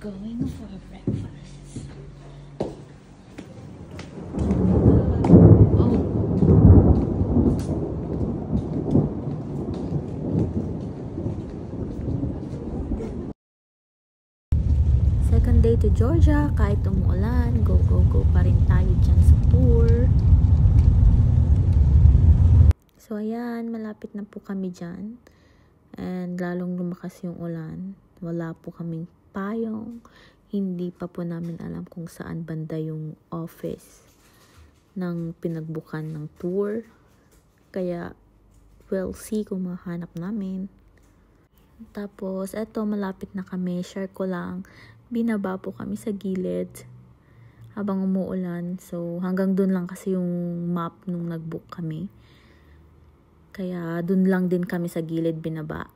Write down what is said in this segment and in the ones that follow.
Going for breakfast. Second day to Georgia, kahit umuulan, go pa rin tayo dyan sa tour. So ayan, malapit na po kami dyan. And lalong lumakas yung ulan. Wala po kaming payong. Hindi pa po namin alam kung saan banda yung office ng pinagbukan ng tour. Kaya we'll see kung mahanap namin. Tapos eto, malapit na kami. Share ko lang. Binaba po kami sa gilid habang umuulan. So, hanggang dun lang kasi yung map nung nag-book kami. Kaya, dun lang din kami sa gilid binaba.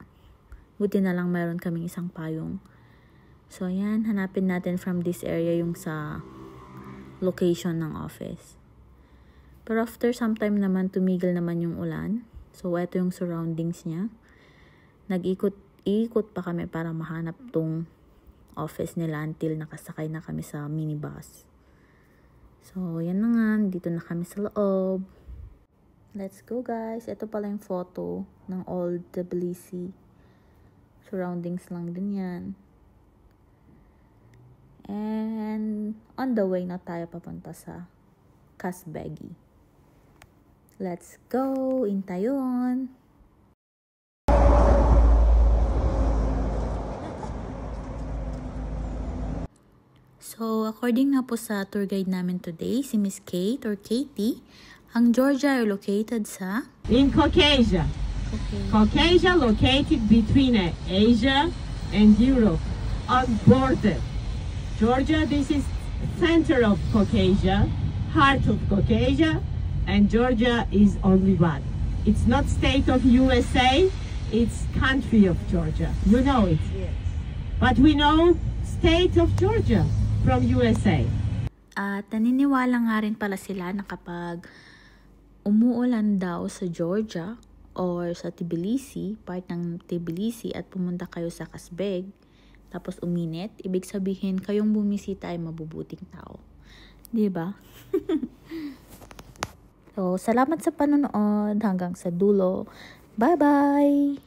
Buti na lang mayroon kaming isang payong. So, ayan. Hanapin natin from this area yung sa location ng office. Pero after some time naman, tumigil naman yung ulan. So, eto yung surroundings niya. Nag-ikot pa kami para mahanap tong office nila until nakasakay na kami sa minibus. So, yan na nga. Dito na kami sa loob. Let's go, guys. Ito pala yung photo ng old Tbilisi. Surroundings lang din yan. And on the way na tayo papunta sa Kazbegi. Let's go. Intayon. So, according nga po sa tour guide namin today, si Miss Kate or Katie, ang Georgia are located sa? In Caucasia. Caucasia located between Asia and Europe on border. Georgia, this is center of Caucasia, heart of Caucasia, and Georgia is only one. It's not state of USA, it's country of Georgia. You know it. Yes. But we know state of Georgia from USA. At naniniwala nga rin pala sila na kapag umuulan daw sa Georgia or sa Tbilisi, part ng Tbilisi, at pumunta kayo sa Kazbeg, tapos uminit, ibig sabihin kayong bumisita ay mabubuting tao. Diba? So, salamat sa panonood hanggang sa dulo. Bye-bye!